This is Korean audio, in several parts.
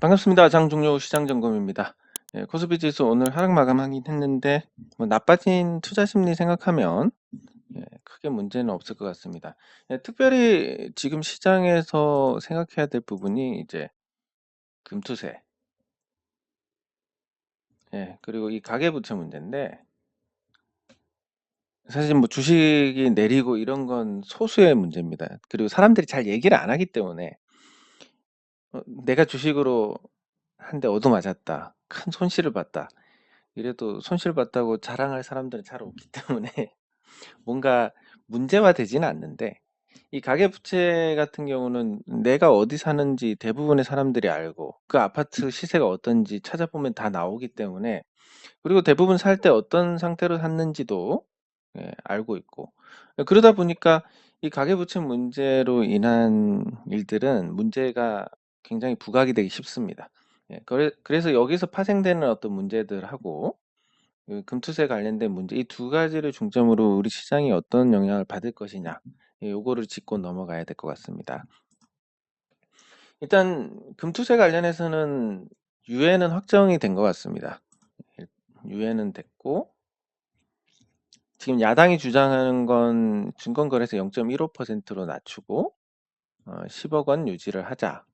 반갑습니다. 장종료 시장점검입니다. 예, 코스피 지수 오늘 하락 마감하긴 했는데 뭐 나빠진 투자 심리 생각하면 크게 문제는 없을 것 같습니다. 특별히 지금 시장에서 생각해야 될 부분이 이제 금투세, 그리고 이 가계부채 문제인데 사실 뭐 주식이 내리고 이런 건 소수의 문제입니다. 그리고 사람들이 잘 얘기를 안 하기 때문에 내가 주식으로 한 대 얻어맞았다, 큰 손실을 봤다. 이래도 손실봤다고 자랑할 사람들은 잘 없기 때문에 뭔가 문제화되지는 않는데 이 가계부채 같은 경우는 내가 어디 사는지 대부분의 사람들이 알고 그 아파트 시세가 어떤지 찾아보면 다 나오기 때문에 그리고 대부분 살 때 어떤 상태로 샀는지도 알고 있고 그러다 보니까 이 가계부채 문제로 인한 일들은 문제가 굉장히 부각이 되기 쉽습니다. 그래서 여기서 파생되는 어떤 문제들하고 그 금투세 관련된 문제 이 두 가지를 중점으로 우리 시장이 어떤 영향을 받을 것이냐 요거를 짚고 넘어가야 될 것 같습니다. 일단 금투세 관련해서는 유예는 확정이 된 것 같습니다. 유예는 됐고 지금 야당이 주장하는 건 증권거래세 0.15%로 낮추고 10억 원 유지를 하자.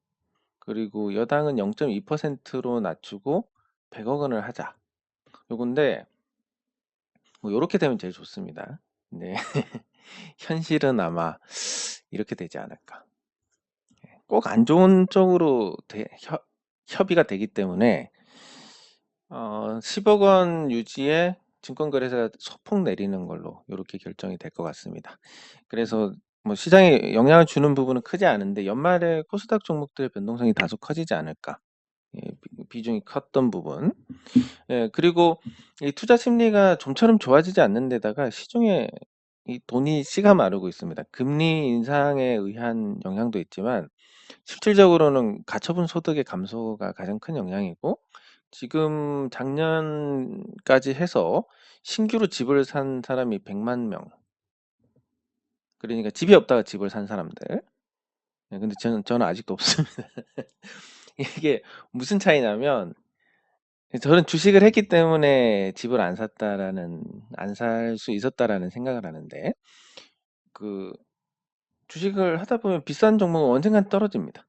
그리고 여당은 0.2%로 낮추고 100억 원을 하자. 요건데 뭐 요렇게 되면 제일 좋습니다. 네. 현실은 아마 이렇게 되지 않을까. 꼭 안 좋은 쪽으로 협의가 되기 때문에 10억 원 유지에 증권거래소가 소폭 내리는 걸로 이렇게 결정이 될 것 같습니다. 그래서 뭐 시장에 영향을 주는 부분은 크지 않은데 연말에 코스닥 종목들의 변동성이 다소 커지지 않을까. 비중이 컸던 부분. 그리고 이 투자 심리가 좀처럼 좋아지지 않는 데다가 시중에 이 돈이 씨가 마르고 있습니다. 금리 인상에 의한 영향도 있지만 실질적으로는 가처분 소득의 감소가 가장 큰 영향이고 지금 작년까지 해서 신규로 집을 산 사람이 100만 명. 그러니까 집이 없다가 집을 산 사람들. 근데 저는 아직도 없습니다. 이게 무슨 차이냐면 저는 주식을 했기 때문에 집을 안 살 수 있었다라는 생각을 하는데 그 주식을 하다 보면 비싼 종목은 언젠간 떨어집니다.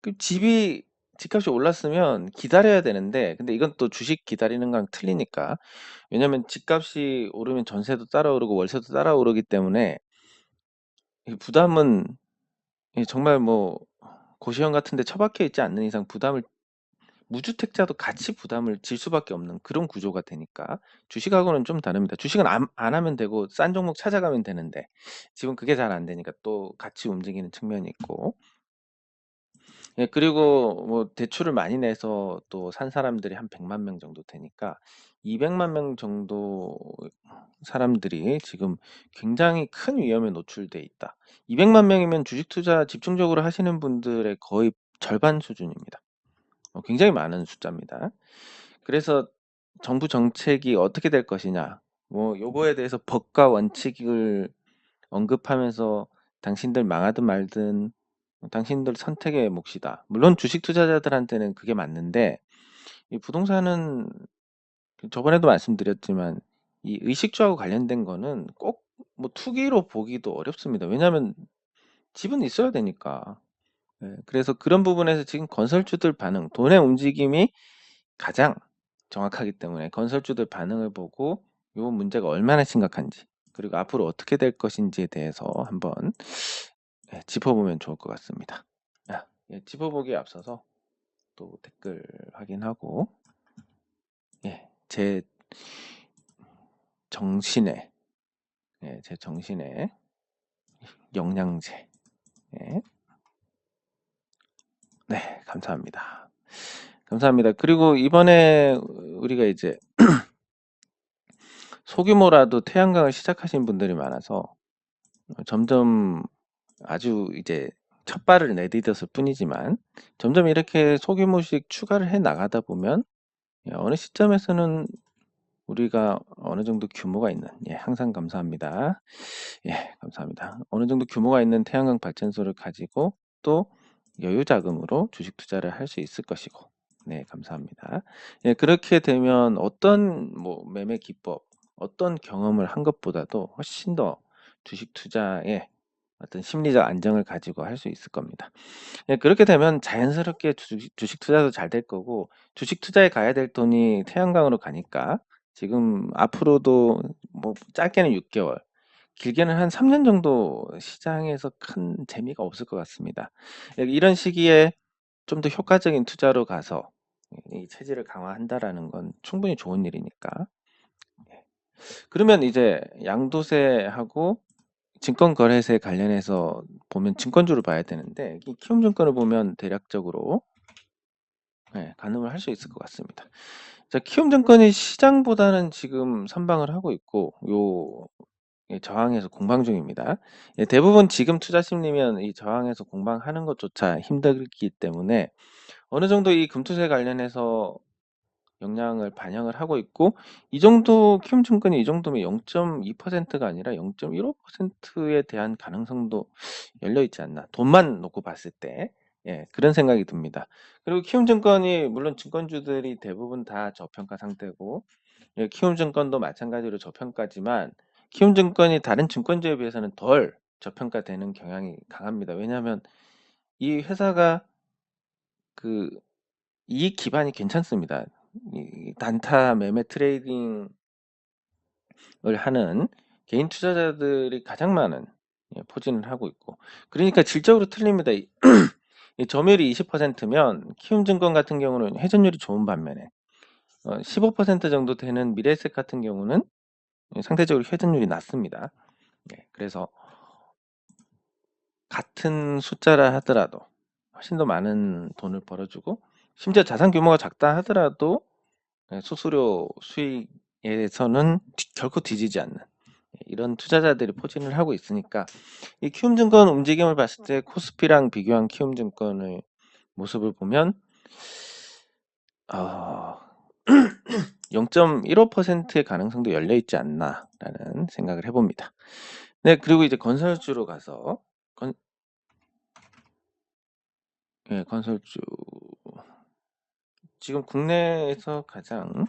그 집값이 올랐으면 기다려야 되는데 근데 이건 또 주식 기다리는 거랑 틀리니까 왜냐면 집값이 오르면 전세도 따라오르고 월세도 따라오르기 때문에 이 부담은 정말 뭐 고시원 같은 데 처박혀 있지 않는 이상 부담을 무주택자도 같이 부담을 질 수밖에 없는 그런 구조가 되니까 주식하고는 좀 다릅니다. 주식은 안 하면 되고 싼 종목 찾아가면 되는데 지금 그게 잘 안 되니까 또 같이 움직이는 측면이 있고 그리고 뭐 대출을 많이 내서 또 산 사람들이 한 100만 명 정도 되니까 200만 명 정도 사람들이 지금 굉장히 큰 위험에 노출돼 있다. 200만 명이면 주식 투자 집중적으로 하시는 분들의 거의 절반 수준입니다. 굉장히 많은 숫자입니다. 그래서 정부 정책이 어떻게 될 것이냐, 뭐 요거에 대해서 법과 원칙을 언급하면서 당신들 망하든 말든 당신들 선택의 몫이다. 물론 주식 투자자들한테는 그게 맞는데 이 부동산은 저번에도 말씀드렸지만 이 의식주하고 관련된 거는 꼭 뭐 투기로 보기도 어렵습니다. 왜냐하면 집은 있어야 되니까. 그래서 그런 부분에서 지금 건설주들 반응, 돈의 움직임이 가장 정확하기 때문에 건설주들 반응을 보고 이 문제가 얼마나 심각한지 그리고 앞으로 어떻게 될 것인지에 대해서 한번 짚어보면 좋을 것 같습니다. 짚어보기에 앞서서 또 댓글 확인하고 제 정신에 제 정신에 영양제 네 감사합니다. 감사합니다. 그리고 이번에 우리가 이제 소규모라도 태양광을 시작하신 분들이 많아서 점점 아주 이제 첫 발을 내디뎠을 뿐이지만 점점 이렇게 소규모씩 추가를 해 나가다 보면 어느 시점에서는 우리가 어느 정도 규모가 있는 항상 감사합니다. 감사합니다. 어느 정도 규모가 있는 태양광 발전소를 가지고 또 여유 자금으로 주식 투자를 할 수 있을 것이고. 네, 감사합니다. 예, 그렇게 되면 어떤 뭐 매매 기법, 어떤 경험을 한 것보다도 훨씬 더 주식 투자에 어떤 심리적 안정을 가지고 할 수 있을 겁니다. 예, 그렇게 되면 자연스럽게 주식 투자도 잘 될 거고, 주식 투자에 가야 될 돈이 태양광으로 가니까 지금 앞으로도 뭐 짧게는 6개월, 길게는 한 3년 정도 시장에서 큰 재미가 없을 것 같습니다. 예, 이런 시기에 좀 더 효과적인 투자로 가서 이 체질을 강화한다라는 건 충분히 좋은 일이니까. 예. 그러면 이제 양도세하고 증권거래세 관련해서 보면 증권주를 봐야 되는데, 이 키움증권을 보면 대략적으로 가늠을 할 수 있을 것 같습니다. 자, 키움증권이 시장보다는 지금 선방을 하고 있고, 저항에서 공방 중입니다. 예, 대부분 지금 투자 심리면 이 저항에서 공방하는 것조차 힘들기 때문에 어느 정도 이 금투세 관련해서 영향을 반영을 하고 있고, 이 정도 키움증권이 이 정도면 0.2%가 아니라 0.15%에 대한 가능성도 열려 있지 않나. 돈만 놓고 봤을 때. 예, 그런 생각이 듭니다. 그리고 키움증권이 물론 증권주들이 대부분 다 저평가 상태고, 예, 키움증권도 마찬가지로 저평가지만 키움증권이 다른 증권주에 비해서는 덜 저평가되는 경향이 강합니다. 왜냐하면 이 회사가 그 이익 기반이 괜찮습니다. 이 단타 매매 트레이딩을 하는 개인 투자자들이 가장 많은 포진을 하고 있고, 그러니까 질적으로 틀립니다. 이 점유율이 20%면 키움증권 같은 경우는 회전율이 좋은 반면에 15% 정도 되는 미래에셋 같은 경우는 상대적으로 회전율이 낮습니다. 그래서 같은 숫자라 하더라도 훨씬 더 많은 돈을 벌어주고, 심지어 자산 규모가 작다 하더라도 수수료 수익에서는 결코 뒤지지 않는 이런 투자자들이 포진을 하고 있으니까, 이 키움증권 움직임을 봤을 때 코스피랑 비교한 키움증권의 모습을 보면 0.15%의 가능성도 열려 있지 않나라는 생각을 해봅니다. 네, 그리고 이제 건설주로 가서 건설주 지금 국내에서 가장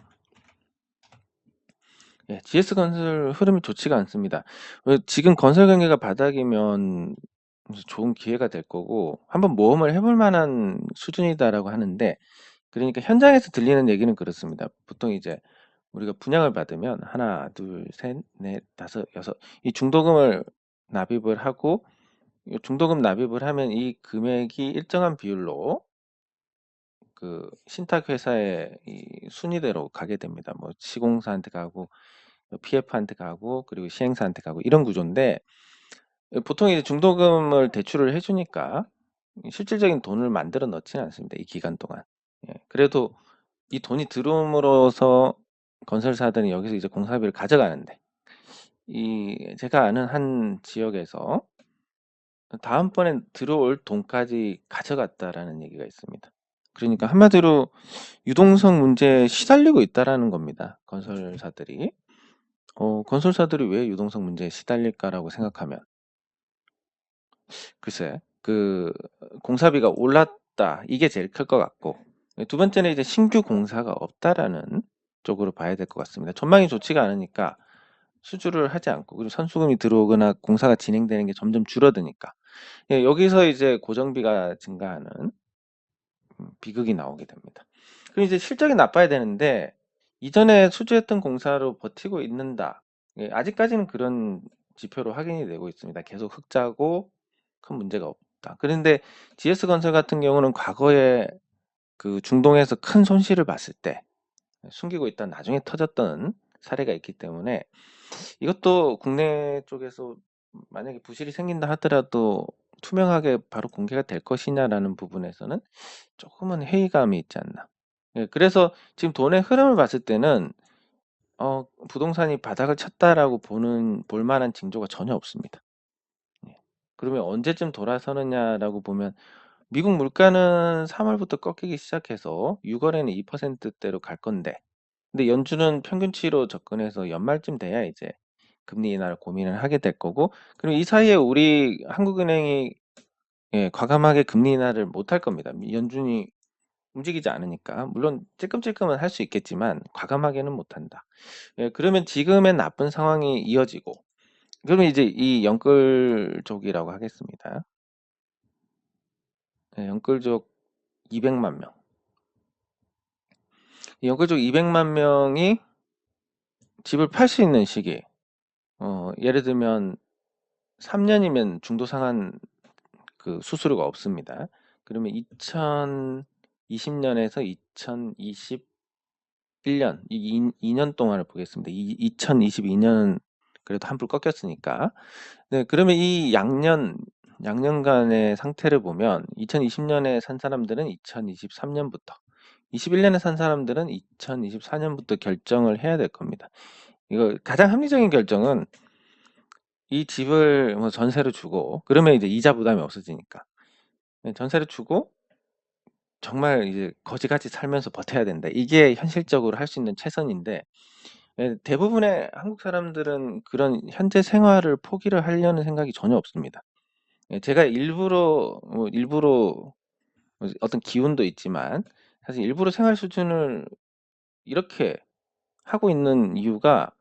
GS건설 흐름이 좋지가 않습니다. 지금 건설 경기가 바닥이면 좋은 기회가 될 거고 한번 모험을 해볼 만한 수준이다라고 하는데, 그러니까 현장에서 들리는 얘기는 그렇습니다. 보통 이제 우리가 분양을 받으면 하나, 둘, 셋, 넷, 다섯, 여섯 이 중도금을 납입을 하고, 이 중도금 납입을 하면 이 금액이 일정한 비율로 그 신탁 회사의 이 순위대로 가게 됩니다. 뭐 시공사한테 가고 PF한테 가고 그리고 시행사한테 가고 이런 구조인데, 보통 이제 중도금을 대출을 해주니까 실질적인 돈을 만들어 넣지는 않습니다. 이 기간 동안. 그래도 이 돈이 들어옴으로써 건설사들은 여기서 이제 공사비를 가져가는데, 이 제가 아는 한 지역에서 다음번에 들어올 돈까지 가져갔다라는 얘기가 있습니다. 그러니까 한마디로 유동성 문제에 시달리고 있다라는 겁니다. 건설사들이. 건설사들이 왜 유동성 문제에 시달릴까라고 생각하면, 글쎄, 공사비가 올랐다. 이게 제일 클 것 같고, 두 번째는 이제 신규 공사가 없다라는 쪽으로 봐야 될 것 같습니다. 전망이 좋지가 않으니까 수주를 하지 않고, 그리고 선수금이 들어오거나 공사가 진행되는 게 점점 줄어드니까, 여기서 이제 고정비가 증가하는 비극이 나오게 됩니다. 그럼 이제 실적이 나빠야 되는데 이전에 수주했던 공사로 버티고 있는다. 아직까지는 그런 지표로 확인이 되고 있습니다. 계속 흑자고 큰 문제가 없다. 그런데 GS건설 같은 경우는 과거에 그 중동에서 큰 손실을 봤을 때 숨기고 있다 나중에 터졌던 사례가 있기 때문에, 이것도 국내 쪽에서 만약에 부실이 생긴다 하더라도 투명하게 바로 공개가 될 것이냐라는 부분에서는 조금은 회의감이 있지 않나. 그래서 지금 돈의 흐름을 봤을 때는 부동산이 바닥을 쳤다라고 볼 만한 징조가 전혀 없습니다. 그러면 언제쯤 돌아서느냐라고 보면, 미국 물가는 3월부터 꺾이기 시작해서 6월에는 2%대로 갈 건데, 근데 연준은 평균치로 접근해서 연말쯤 돼야 이제 금리 인하를 고민을 하게 될 거고, 그리고 이 사이에 우리 한국은행이 예, 과감하게 금리 인하를 못할 겁니다. 연준이 움직이지 않으니까. 물론 찔끔찔끔은 할 수 있겠지만 과감하게는 못한다. 예, 그러면 지금의 나쁜 상황이 이어지고, 그러면 이제 이 영끌족이라고 하겠습니다. 예, 영끌족 200만 명. 이 영끌족 200만 명이 집을 팔 수 있는 시기. 예를 들면 3년이면 중도 상환 그 수수료가 없습니다. 그러면 2020년에서 2021년, 이 2년 동안을 보겠습니다. 2022년 그래도 한풀 꺾였으니까. 네, 그러면 이 양년간의 상태를 보면 2020년에 산 사람들은 2023년부터, 21년에 산 사람들은 2024년부터 결정을 해야 될 겁니다. 이거 가장 합리적인 결정은 이 집을 뭐 전세로 주고, 그러면 이제 이자 부담이 없어지니까. 네, 전세를 주고 정말 이제 거지같이 살면서 버텨야 된다. 이게 현실적으로 할 수 있는 최선인데, 예, 대부분의 한국 사람들은 그런 현재 생활을 포기를 하려는 생각이 전혀 없습니다. 예, 제가 일부러 어떤 기운도 있지만 사실 일부러 생활 수준을 이렇게 하고 있는 이유가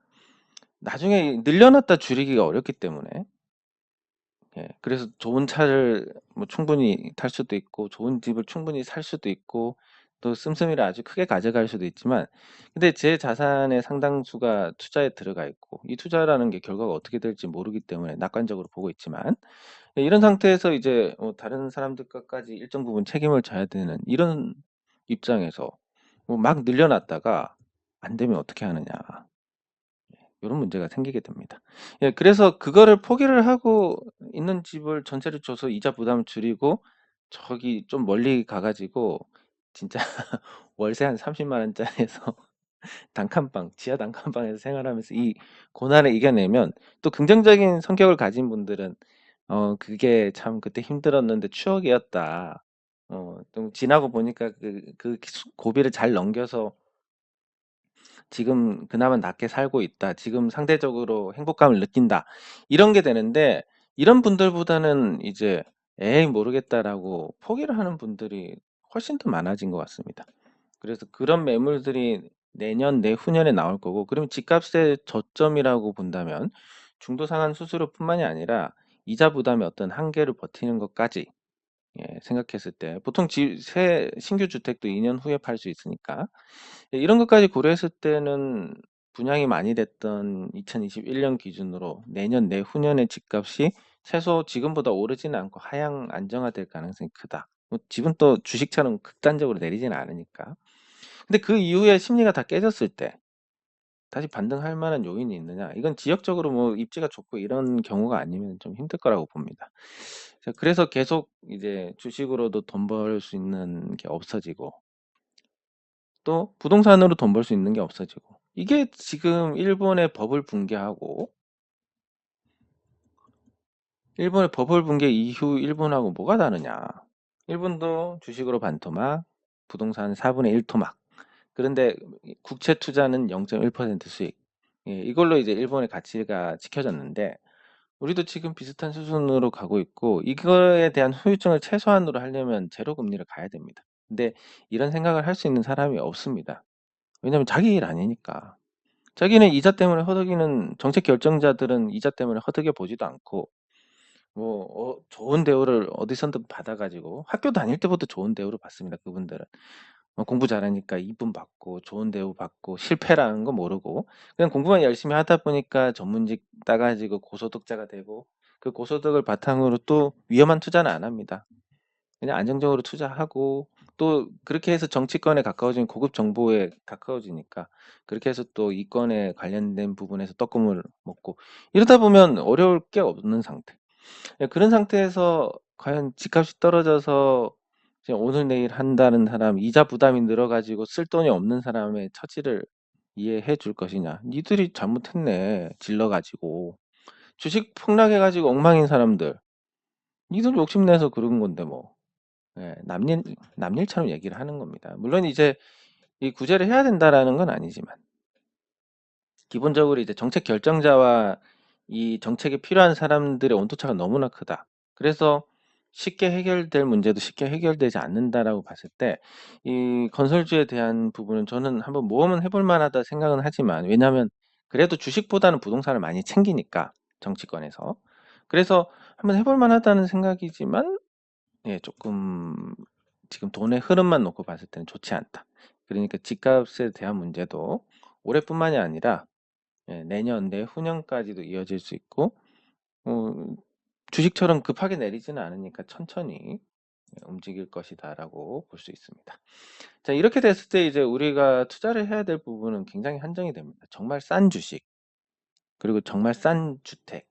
나중에 늘려놨다 줄이기가 어렵기 때문에. 예, 그래서 좋은 차를 뭐 충분히 탈 수도 있고 좋은 집을 충분히 살 수도 있고 또 씀씀이를 아주 크게 가져갈 수도 있지만, 근데 제 자산의 상당수가 투자에 들어가 있고 이 투자라는 게 결과가 어떻게 될지 모르기 때문에 낙관적으로 보고 있지만, 예, 이런 상태에서 이제 다른 사람들 것까지 일정 부분 책임을 져야 되는 이런 입장에서 막 늘려놨다가 안 되면 어떻게 하느냐. 요런 문제가 생기게 됩니다. 예, 그래서 그거를 포기를 하고 있는 집을 전세를 줘서 이자 부담을 줄이고 저기 좀 멀리 가 가지고 진짜 월세 한 30만 원짜리에서 단칸방, 지하 단칸방에서 생활하면서 이 고난을 이겨내면, 또 긍정적인 성격을 가진 분들은 그게 참 그때 힘들었는데 추억이었다. 좀 지나고 보니까 그 고비를 잘 넘겨서 지금 그나마 낫게 살고 있다. 지금 상대적으로 행복감을 느낀다. 이런 게 되는데, 이런 분들보다는 이제 에이 모르겠다라고 포기를 하는 분들이 훨씬 더 많아진 것 같습니다. 그래서 그런 매물들이 내년, 내후년에 나올 거고, 그러면 집값의 저점이라고 본다면 중도 상환 수수료뿐만이 아니라 이자 부담의 어떤 한계를 버티는 것까지, 예, 생각했을 때 보통 새 신규 주택도 2년 후에 팔 수 있으니까, 예, 이런 것까지 고려했을 때는 분양이 많이 됐던 2021년 기준으로 내년 내후년의 집값이 최소 지금보다 오르지는 않고 하향 안정화될 가능성이 크다. 뭐 집은 또 주식처럼 극단적으로 내리지는 않으니까. 근데 그 이후에 심리가 다 깨졌을 때 다시 반등할 만한 요인이 있느냐? 이건 지역적으로 뭐 입지가 좋고 이런 경우가 아니면 좀 힘들 거라고 봅니다. 자, 그래서 계속 이제 주식으로도 돈 벌 수 있는 게 없어지고 또 부동산으로 돈 벌 수 있는 게 없어지고, 이게 지금 일본의 버블 붕괴 이후 일본하고 뭐가 다르냐? 일본도 주식으로 반토막, 부동산 4분의 1 토막. 그런데 국채 투자는 0.1% 수익. 예, 이걸로 이제 일본의 가치가 지켜졌는데 우리도 지금 비슷한 수준으로 가고 있고, 이거에 대한 후유증을 최소한으로 하려면 제로 금리를 가야 됩니다. 근데 이런 생각을 할 수 있는 사람이 없습니다. 왜냐면 자기 일 아니니까. 자기는 이자 때문에 허덕이는 정책 결정자들은 이자 때문에 허덕여 보지도 않고, 뭐 좋은 대우를 어디선든 받아 가지고 학교 다닐 때부터 좋은 대우를 받습니다, 그분들은. 공부 잘하니까 이쁨 받고 좋은 대우 받고 실패라는 거 모르고 그냥 공부만 열심히 하다 보니까 전문직 따 가지고 고소득자가 되고, 그 고소득을 바탕으로 또 위험한 투자는 안 합니다. 그냥 안정적으로 투자하고 또 그렇게 해서 정치권에 가까워지면 고급 정보에 가까워지니까 그렇게 해서 또 이권에 관련된 부분에서 떡고물 먹고, 이러다 보면 어려울 게 없는 상태. 예, 그런 상태에서 과연 집값이 떨어져서 지금 오늘 내일 한다는 사람, 이자 부담이 늘어가지고 쓸 돈이 없는 사람의 처지를 이해해 줄 것이냐? 니들이 잘못했네, 질러가지고. 주식 폭락해가지고 엉망인 사람들, 니들 욕심내서 그런 건데 뭐. 예, 남일처럼 얘기를 하는 겁니다. 물론 이제 이 구제를 해야 된다라는 건 아니지만, 기본적으로 이제 정책 결정자와 이 정책에 필요한 사람들의 온도차가 너무나 크다. 그래서 쉽게 해결될 문제도 쉽게 해결되지 않는다라고 봤을 때 이 건설주에 대한 부분은 저는 한번 모험은 해볼 만하다 생각은 하지만, 왜냐하면 그래도 주식보다는 부동산을 많이 챙기니까 정치권에서. 그래서 한번 해볼 만하다는 생각이지만 예 조금 지금 돈의 흐름만 놓고 봤을 때는 좋지 않다. 그러니까 집값에 대한 문제도 올해뿐만이 아니라 예 내년, 내후년까지도 이어질 수 있고 어 주식처럼 급하게 내리지는 않으니까 천천히 움직일 것이다라고 볼 수 있습니다. 자, 이렇게 됐을 때 이제 우리가 투자를 해야 될 부분은 굉장히 한정이 됩니다. 정말 싼 주식, 그리고 정말 싼 주택,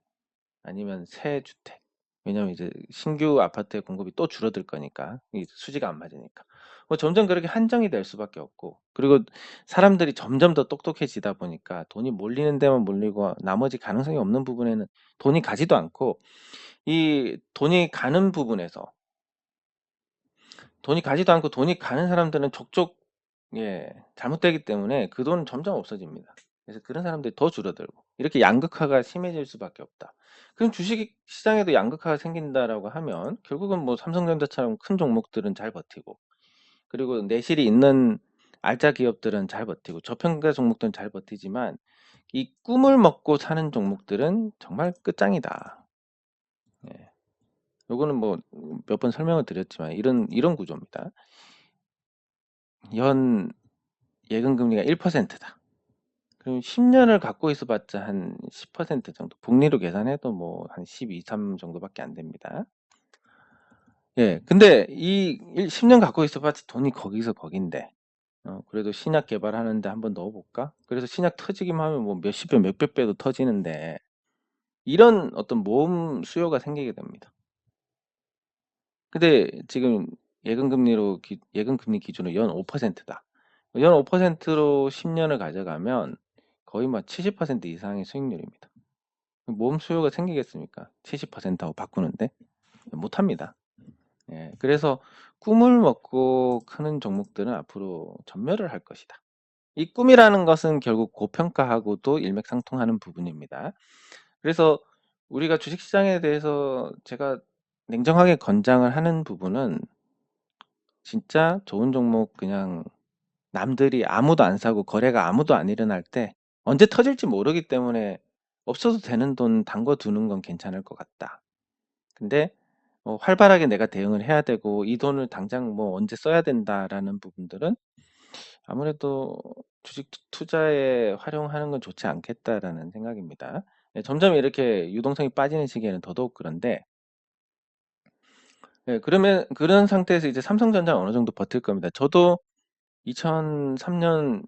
아니면 새 주택. 왜냐면 이제 신규 아파트의 공급이 또 줄어들 거니까, 이 수지가 안 맞으니까. 뭐 점점 그렇게 한정이 될 수밖에 없고, 그리고 사람들이 점점 더 똑똑해지다 보니까 돈이 몰리는 데만 몰리고 나머지 가능성이 없는 부분에는 돈이 가지도 않고, 이 돈이 가는 부분에서 돈이 가지도 않고 돈이 가는 사람들은 족족 예 잘못되기 때문에 그 돈은 점점 없어집니다. 그래서 그런 사람들이 더 줄어들고 이렇게 양극화가 심해질 수밖에 없다. 그럼 주식 시장에도 양극화가 생긴다라고 하면 결국은 뭐 삼성전자처럼 큰 종목들은 잘 버티고, 그리고 내실이 있는 알짜 기업들은 잘 버티고 저평가 종목들은 잘 버티지만, 이 꿈을 먹고 사는 종목들은 정말 끝장이다. 예. 요거는 뭐 몇 번 설명을 드렸지만 이런 구조입니다. 연 예금 금리가 1%다. 그럼 10년을 갖고 있어 봤자 한 10% 정도. 복리로 계산해도 뭐 한 12, 3 정도밖에 안 됩니다. 예. 근데 이 10년 갖고 있어 봤자 돈이 거기서 거긴데 그래도 신약 개발하는데 한번 넣어 볼까? 그래서 신약 터지기만 하면 뭐 몇십 배, 몇백 배도 터지는데, 이런 어떤 모험 수요가 생기게 됩니다. 근데 지금 예금 금리 기준으로 연 5%다. 연 5%로 10년을 가져가면 거의 막 70% 이상의 수익률입니다. 모험 수요가 생기겠습니까? 70% 하고 바꾸는데 못 합니다. 예. 그래서 꿈을 먹고 크는 종목들은 앞으로 전멸을 할 것이다. 이 꿈이라는 것은 결국 고평가하고도 일맥상통하는 부분입니다. 그래서 우리가 주식시장에 대해서 제가 냉정하게 권장을 하는 부분은, 진짜 좋은 종목 그냥 남들이 아무도 안 사고 거래가 아무도 안 일어날 때 언제 터질지 모르기 때문에 없어도 되는 돈 담궈 두는 건 괜찮을 것 같다. 근데 활발하게 내가 대응을 해야 되고 이 돈을 당장 뭐 언제 써야 된다라는 부분들은 아무래도 주식 투자에 활용하는 건 좋지 않겠다라는 생각입니다. 예, 점점 이렇게 유동성이 빠지는 시기에는 더더욱 그런데, 예, 그러면 그런 상태에서 이제 삼성전자는 어느 정도 버틸 겁니다. 저도 2003년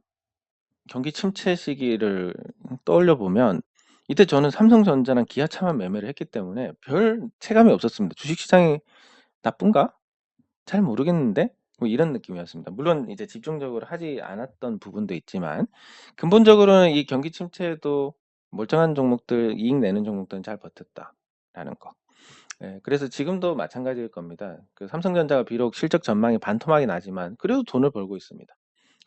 경기 침체 시기를 떠올려 보면 이때 저는 삼성전자랑 기아차만 매매를 했기 때문에 별 체감이 없었습니다. '주식시장이 나쁜가? 잘 모르겠는데?' 뭐 이런 느낌이었습니다. 물론 이제 집중적으로 하지 않았던 부분도 있지만 근본적으로는 이 경기 침체에도 멀쩡한 종목들, 이익 내는 종목들은 잘 버텼다라는 거. 예, 그래서 지금도 마찬가지일 겁니다. 그 삼성전자가 비록 실적 전망이 반토막이 나지만 그래도 돈을 벌고 있습니다.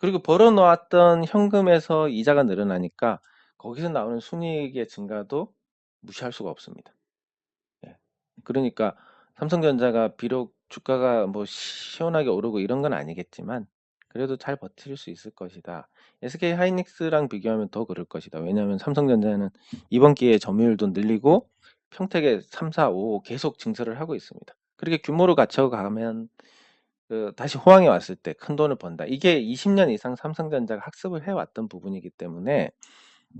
그리고 벌어 놓았던 현금에서 이자가 늘어나니까 거기서 나오는 순이익의 증가도 무시할 수가 없습니다. 예. 그러니까 삼성전자가 비록 주가가 뭐 시원하게 오르고 이런 건 아니겠지만 그래도 잘 버틸 수 있을 것이다. SK 하이닉스랑 비교하면 더 그럴 것이다. 왜냐하면 삼성전자는 이번 기회에 점유율도 늘리고 평택에 3, 4, 5 계속 증설을 하고 있습니다. 그렇게 규모를 갖춰가면 다시 호황이 왔을 때 큰 돈을 번다. 이게 20년 이상 삼성전자가 학습을 해왔던 부분이기 때문에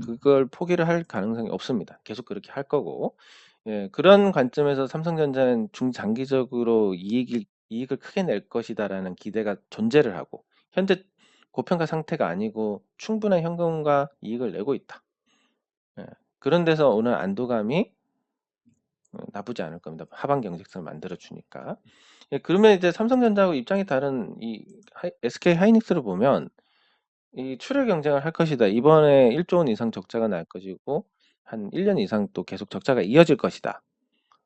그걸 포기를 할 가능성이 없습니다. 계속 그렇게 할 거고. 예, 그런 관점에서 삼성전자는 중장기적으로 이익을 크게 낼 것이다라는 기대가 존재를 하고, 현재 고평가 상태가 아니고 충분한 현금과 이익을 내고 있다. 예, 그런 데서 오는 안도감이 나쁘지 않을 겁니다. 하반 경직성을 만들어 주니까. 예, 그러면 이제 삼성전자하고 입장이 다른 이 SK 하이닉스를 보면 이 출혈 경쟁을 할 것이다. 이번에 1조 원 이상 적자가 날 것이고 한 1년 이상 또 계속 적자가 이어질 것이다.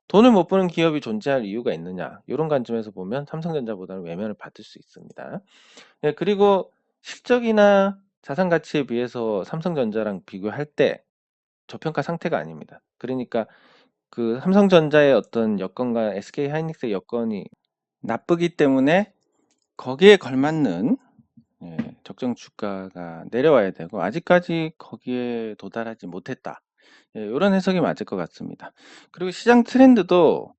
돈을 못 버는 기업이 존재할 이유가 있느냐? 이런 관점에서 보면 삼성전자보다는 외면을 받을 수 있습니다. 예, 그리고 실적이나 자산 가치에 비해서 삼성전자랑 비교할 때 저평가 상태가 아닙니다. 그러니까 그 삼성전자의 어떤 여건과 SK하이닉스의 여건이 나쁘기 때문에 거기에 걸맞는 적정 주가가 내려와야 되고 아직까지 거기에 도달하지 못했다. 이런 해석이 맞을 것 같습니다. 그리고 시장 트렌드도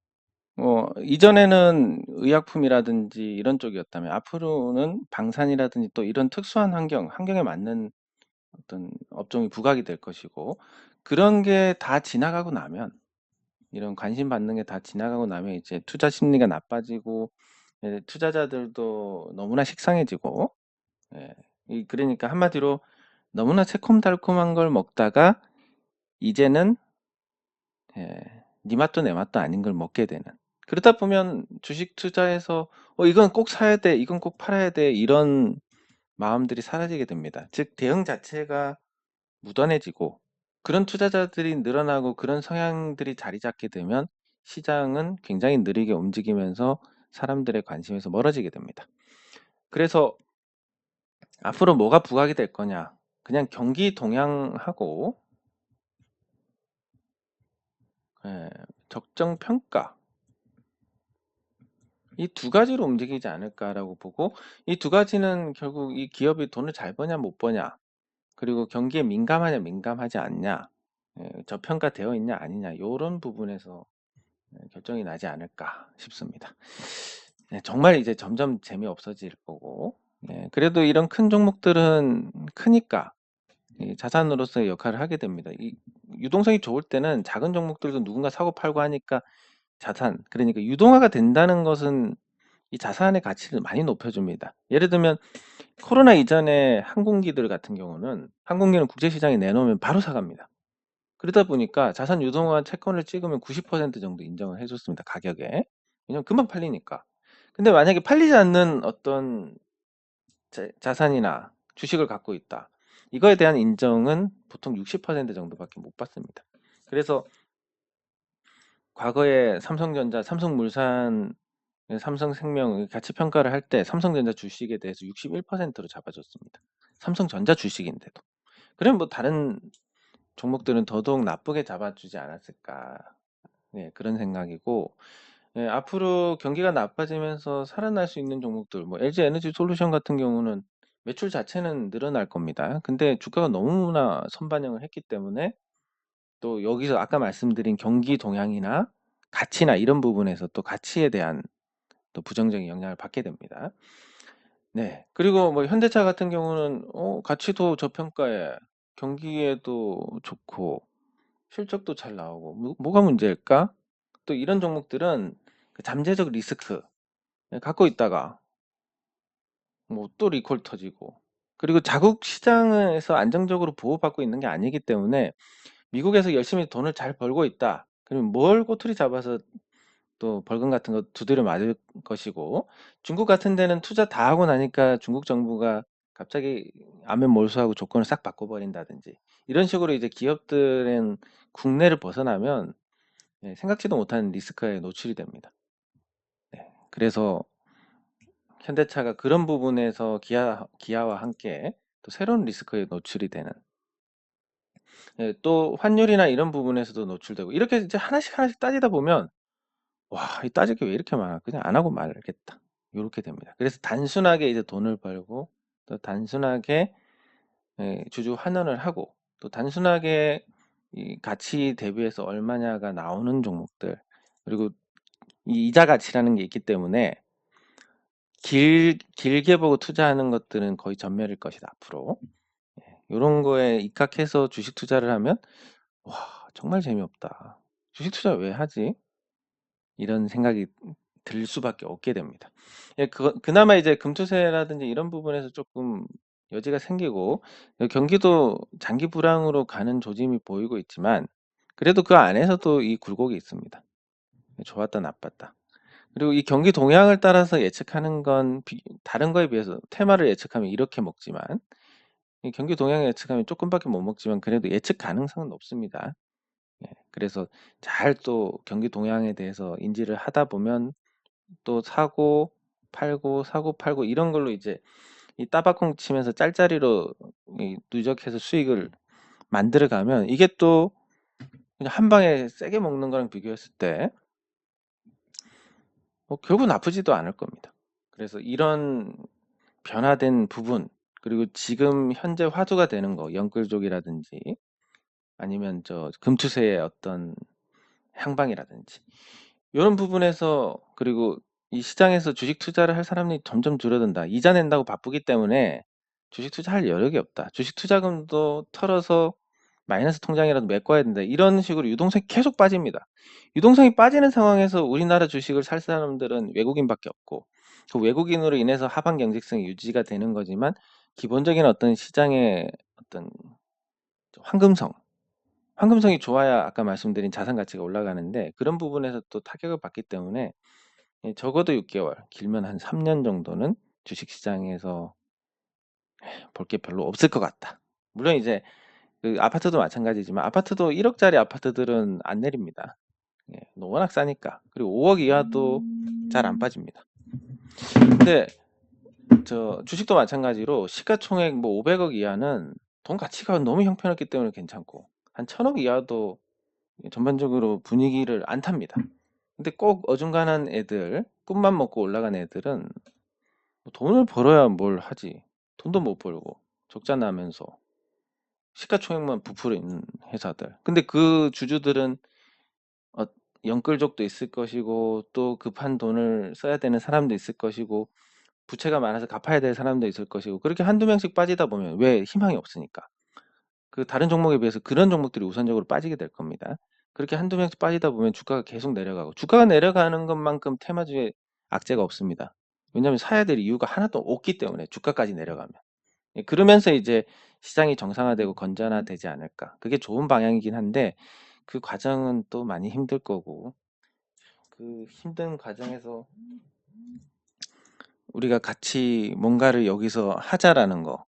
이전에는 의약품이라든지 이런 쪽이었다면 앞으로는 방산이라든지 또 이런 특수한 환경에 맞는 어떤 업종이 부각이 될 것이고 그런 게 다 지나가고 나면 이런 관심 받는 게 다 지나가고 나면 이제 투자 심리가 나빠지고 투자자들도 너무나 식상해지고 그러니까 한마디로 너무나 새콤달콤한 걸 먹다가 이제는 네 맛도 내 맛도 아닌 걸 먹게 되는 그러다 보면 주식 투자해서 이건 꼭 사야 돼, 이건 꼭 팔아야 돼 이런 마음들이 사라지게 됩니다. 즉 대응 자체가 무던해지고 그런 투자자들이 늘어나고 그런 성향들이 자리 잡게 되면 시장은 굉장히 느리게 움직이면서 사람들의 관심에서 멀어지게 됩니다. 그래서 앞으로 뭐가 부각이 될 거냐? 그냥 경기 동향하고 적정 평가 이 두 가지로 움직이지 않을까라고 보고 이 두 가지는 결국 이 기업이 돈을 잘 버냐 못 버냐 그리고 경기에 민감하냐 민감하지 않냐 저평가되어 있냐 아니냐 이런 부분에서 결정이 나지 않을까 싶습니다. 정말 이제 점점 재미없어질 거고 그래도 이런 큰 종목들은 크니까 자산으로서의 역할을 하게 됩니다. 이 유동성이 좋을 때는 작은 종목들도 누군가 사고 팔고 하니까 자산 그러니까 유동화가 된다는 것은 이 자산의 가치를 많이 높여줍니다. 예를 들면 코로나 이전에 항공기들 같은 경우는 항공기는 국제시장에 내놓으면 바로 사갑니다. 그러다 보니까 자산 유동화 채권을 찍으면 90% 정도 인정을 해줬습니다. 가격에. 왜냐면 금방 팔리니까. 근데 만약에 팔리지 않는 어떤 자산이나 주식을 갖고 있다. 이거에 대한 인정은 보통 60% 정도밖에 못 받습니다. 그래서 과거에 삼성전자, 삼성물산, 삼성생명 가치 평가를 할 때 삼성전자 주식에 대해서 61%로 잡아줬습니다. 삼성전자 주식인데도. 그러면 뭐 다른 종목들은 더더욱 나쁘게 잡아주지 않았을까. 그런 생각이고 앞으로 경기가 나빠지면서 살아날 수 있는 종목들 뭐 LG 에너지 솔루션 같은 경우는 매출 자체는 늘어날 겁니다. 근데 주가가 너무나 선반영을 했기 때문에 또 여기서 아까 말씀드린 경기 동향이나 가치나 이런 부분에서 또 가치에 대한 또 부정적인 영향을 받게 됩니다. 그리고 뭐 현대차 같은 경우는 가치도 저평가에 경기에도 좋고 실적도 잘 나오고 뭐가 문제일까? 또 이런 종목들은 그 잠재적 리스크 갖고 있다가 뭐 또 리콜 터지고 그리고 자국 시장에서 안정적으로 보호받고 있는 게 아니기 때문에 미국에서 열심히 돈을 잘 벌고 있다. 그러면 뭘 꼬투리 잡아서 또 벌금 같은 거 두드려 맞을 것이고 중국 같은 데는 투자 다 하고 나니까 중국 정부가 갑자기 안면 몰수하고 조건을 싹 바꿔버린다든지 이런 식으로 이제 기업들은 국내를 벗어나면 생각지도 못한 리스크에 노출이 됩니다. 그래서 현대차가 그런 부분에서 기아와 함께 또 새로운 리스크에 노출이 되는 또 환율이나 이런 부분에서도 노출되고 이렇게 이제 하나씩 따지다 보면 와, 이 따질 게 왜 이렇게 많아? 그냥 안 하고 말겠다. 요렇게 됩니다. 그래서 단순하게 이제 돈을 벌고 또 단순하게 주주 환원을 하고 또 단순하게 이 가치 대비해서 얼마냐가 나오는 종목들 그리고 이 이자 가치라는 게 있기 때문에 길게 보고 투자하는 것들은 거의 전멸일 것이다, 앞으로. 요런 거에 입각해서 주식 투자를 하면 와, 정말 재미없다. 주식 투자 왜 하지? 이런 생각이 들 수밖에 없게 됩니다. 그나마 이제 금투세라든지 이런 부분에서 조금 여지가 생기고 경기도 장기 불황으로 가는 조짐이 보이고 있지만 그래도 그 안에서도 이 굴곡이 있습니다. 좋았다 나빴다. 그리고 이 경기 동향을 따라서 예측하는 건 다른 거에 비해서 테마를 예측하면 이렇게 먹지만 이 경기 동향을 예측하면 조금밖에 못 먹지만 그래도 예측 가능성은 높습니다. 그래서 잘 또 경기 동향에 대해서 인지를 하다 보면 또 사고 팔고 사고 팔고 이런 걸로 이제 이 따박콩 치면서 짤짤이로 누적해서 수익을 만들어 가면 이게 또 그냥 한 방에 세게 먹는 거랑 비교했을 때 결국 나쁘지도 않을 겁니다. 그래서 이런 변화된 부분, 그리고 지금 현재 화두가 되는 거, 영끌족이라든지 아니면 저 금투세의 어떤 향방이라든지 이런 부분에서, 그리고 이 시장에서 주식 투자를 할 사람이 점점 줄어든다. 이자 낸다고 바쁘기 때문에 주식 투자할 여력이 없다. 주식 투자금도 털어서 마이너스 통장이라도 메꿔야 된다. 이런 식으로 유동성이 계속 빠집니다. 유동성이 빠지는 상황에서 우리나라 주식을 살 사람들은 외국인밖에 없고, 그 외국인으로 인해서 하방 경직성이 유지가 되는 거지만, 기본적인 어떤 시장의 어떤 황금성, 황금성이 좋아야 아까 말씀드린 자산 가치가 올라가는데, 그런 부분에서 또 타격을 받기 때문에 적어도 6개월, 길면 한 3년 정도는 주식 시장에서 볼 게 별로 없을 것 같다. 물론 이제 그 아파트도 마찬가지지만, 아파트도 1억짜리 아파트들은 안 내립니다. 예, 워낙 싸니까. 그리고 5억 이하도 잘 안 빠집니다. 근데 저 주식도 마찬가지로 시가총액 뭐 500억 이하는 돈 가치가 너무 형편없기 때문에 괜찮고, 한 1000억 이하도 전반적으로 분위기를 안 탑니다. 근데 꼭 어중간한 애들, 꿈만 먹고 올라간 애들은 돈을 벌어야 뭘 하지. 돈도 못 벌고 적자 나면서 시가총액만 부풀어 있는 회사들. 근데 그 주주들은 어, 영끌족도 있을 것이고, 또 급한 돈을 써야 되는 사람도 있을 것이고, 부채가 많아서 갚아야 될 사람도 있을 것이고, 그렇게 한두 명씩 빠지다 보면, 왜 희망이 없으니까. 그 다른 종목에 비해서 그런 종목들이 우선적으로 빠지게 될 겁니다. 그렇게 한두 명씩 빠지다 보면 주가가 계속 내려가고, 주가가 내려가는 것만큼 테마주에 악재가 없습니다. 왜냐하면 사야 될 이유가 하나도 없기 때문에, 주가까지 내려가면. 예, 그러면서 이제 시장이 정상화되고 건전화되지 않을까. 그게 좋은 방향이긴 한데, 그 과정은 또 많이 힘들 거고, 그 힘든 과정에서 우리가 같이 뭔가를 여기서 하자라는 거.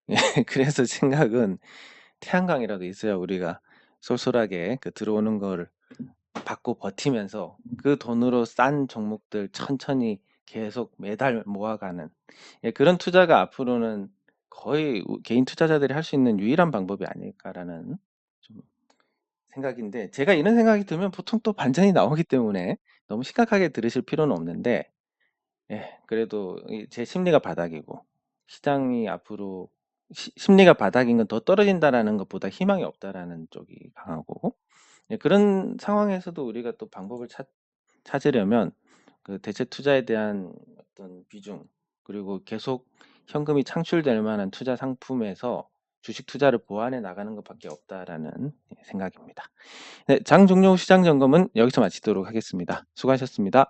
예, 그래서 생각은 태양광이라도 있어야 우리가 쏠쏠하게 그 들어오는 거를 받고 버티면서 그 돈으로 싼 종목들 천천히 계속 매달 모아가는, 예, 그런 투자가 앞으로는 거의 개인 투자자들이 할 수 있는 유일한 방법이 아닐까라는 좀 생각인데, 제가 이런 생각이 들면 보통 또 반전이 나오기 때문에 너무 심각하게 들으실 필요는 없는데, 예, 그래도 제 심리가 바닥이고, 시장이 앞으로 심리가 바닥인 건 더 떨어진다라는 것보다 희망이 없다라는 쪽이 강하고, 예, 그런 상황에서도 우리가 또 방법을 찾으려면 그 대체 투자에 대한 어떤 비중, 그리고 계속 현금이 창출될 만한 투자 상품에서 주식 투자를 보완해 나가는 것밖에 없다라는 생각입니다. 네, 장 종료 후 시장 점검은 여기서 마치도록 하겠습니다. 수고하셨습니다.